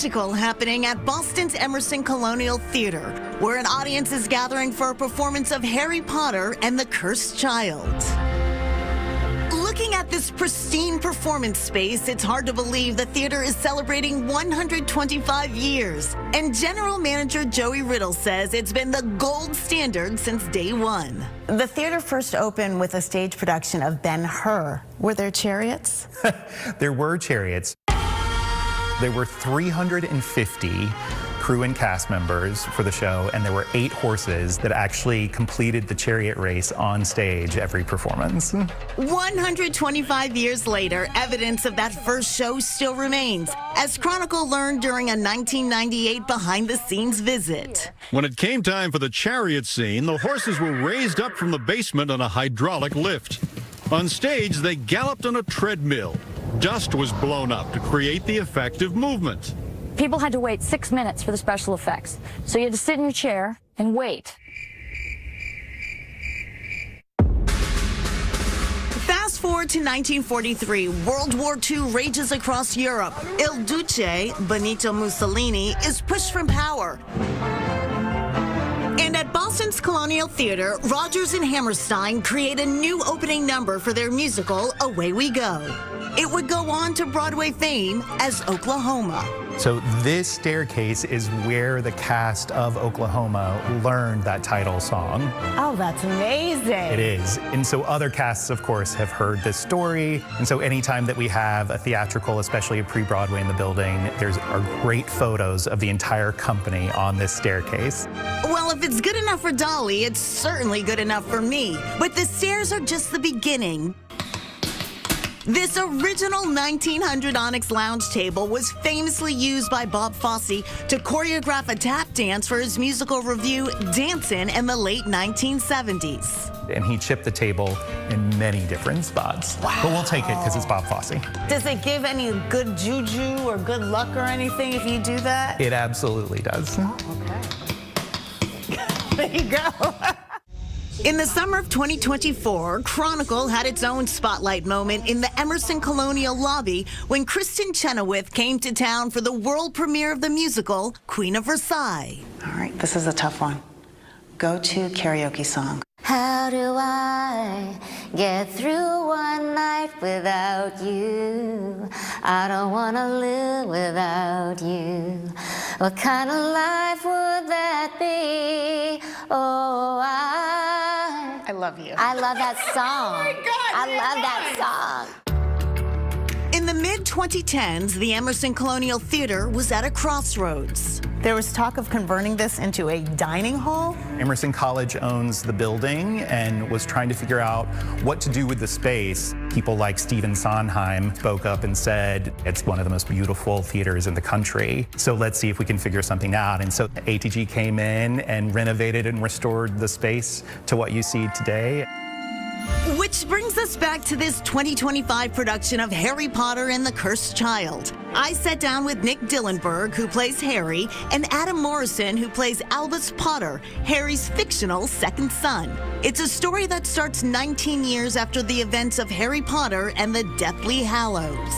magical happening at Boston's Emerson Colonial Theater, where an audience is gathering for a performance of Harry Potter and the Cursed Child. Looking at this pristine performance space, it's hard to believe the theater is celebrating 125 years. And General Manager Joey Riddle says it's been the gold standard since day one. The theater first opened with a stage production of Ben-Hur. Were there chariots? There were chariots. There were 350 crew and cast members for the show, and there were 8 horses that actually completed the chariot race on stage every performance. 125 years later, evidence of that first show still remains, as Chronicle learned during a 1998 behind-the-scenes visit. When it came time for the chariot scene, the horses were raised up from the basement on a hydraulic lift. On stage, they galloped on a treadmill. Dust was blown up to create the effect of movement. People had to wait 6 minutes for the special effects, so you had to sit in your chair and wait. Fast forward to 1943, World War II rages across Europe. Il Duce, Benito Mussolini, is pushed from power. And at Boston's Colonial Theater, Rodgers and Hammerstein create a new opening number for their musical, Away We Go. It would go on to Broadway fame as Oklahoma. So this staircase is where the cast of Oklahoma learned that title song. Oh, that's amazing. It is. And so other casts, of course, have heard this story. And so anytime that we have a theatrical, especially a pre-Broadway in the building, are great photos of the entire company on this staircase. Well, if it's good enough for Dolly, it's certainly good enough for me. But the stairs are just the beginning. This original 1900 onyx lounge table was famously used by Bob Fosse to choreograph a tap dance for his musical review Dancin' in the late 1970s. And he chipped the table in many different spots. Wow. But we'll take it because it's Bob Fosse. Does it give any good juju or good luck or anything if you do that? It absolutely does. Oh, okay. There you go. In the summer of 2024, Chronicle had its own spotlight moment in the Emerson Colonial lobby when Kristen Chenoweth came to town for the world premiere of the musical Queen of Versailles. All right, this is a tough one. Go-to karaoke song. How do I get through one night without you? I don't want to live without you. What kind of life would that be? Oh, I love you. I love that song. Oh my God, I love that song. In the mid-2010s, the Emerson Colonial Theater was at a crossroads. There was talk of converting this into a dining hall. Emerson College owns the building and was trying to figure out what to do with the space. People like Stephen Sondheim spoke up and said, it's one of the most beautiful theaters in the country, so let's see if we can figure something out. And so ATG came in and renovated and restored the space to what you see today. Which brings us back to this 2025 production of Harry Potter and the Cursed Child. I sat down with Nick Dillenberg, who plays Harry, and Adam Morrison, who plays Albus Potter, Harry's fictional second son. It's a story that starts 19 years after the events of Harry Potter and the Deathly Hallows.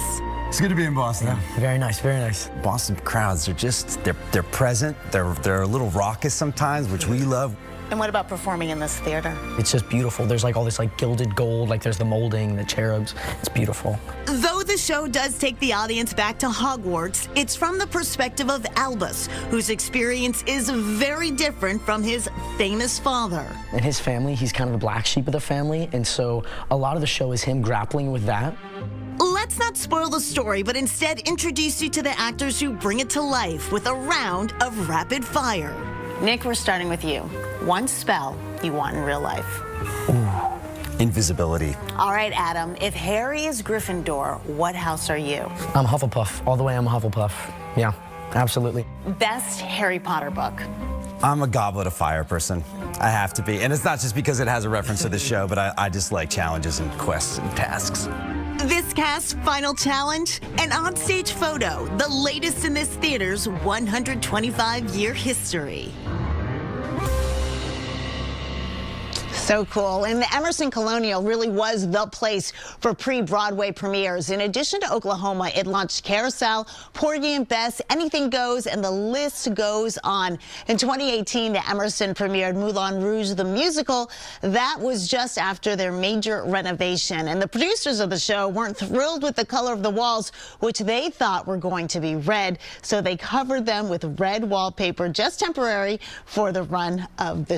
It's good to be in Boston. Yeah, very nice, very nice. Boston crowds are just, they're present, they're a little raucous sometimes, which we love. And what about performing in this theater? It's just beautiful. There's like all this like gilded gold, like there's the molding, the cherubs. It's beautiful. Though the show does take the audience back to Hogwarts, it's from the perspective of Albus, whose experience is very different from his famous father. In his family, he's kind of the black sheep of the family, and so a lot of the show is him grappling with that. Let's not spoil the story, but instead introduce you to the actors who bring it to life with a round of rapid fire. Nick, we're starting with you. One spell you want in real life. Ooh, invisibility. All right, Adam, if Harry is Gryffindor, what house are you? I'm Hufflepuff. All the way I'm a Hufflepuff. Yeah, absolutely. Best Harry Potter book. I'm a Goblet of Fire person. I have to be. And it's not just because it has a reference to the show, but I just like challenges and quests and tasks. This cast's final challenge, an onstage photo, the latest in this theater's 125-year history. So cool. And the Emerson Colonial really was the place for pre-Broadway premieres. In addition to Oklahoma, it launched Carousel, Porgy and Bess, Anything Goes, and the list goes on. In 2018, the Emerson premiered Moulin Rouge, the musical. That was just after their major renovation. And the producers of the show weren't thrilled with the color of the walls, which they thought were going to be red. So they covered them with red wallpaper, just temporary, for the run of the show.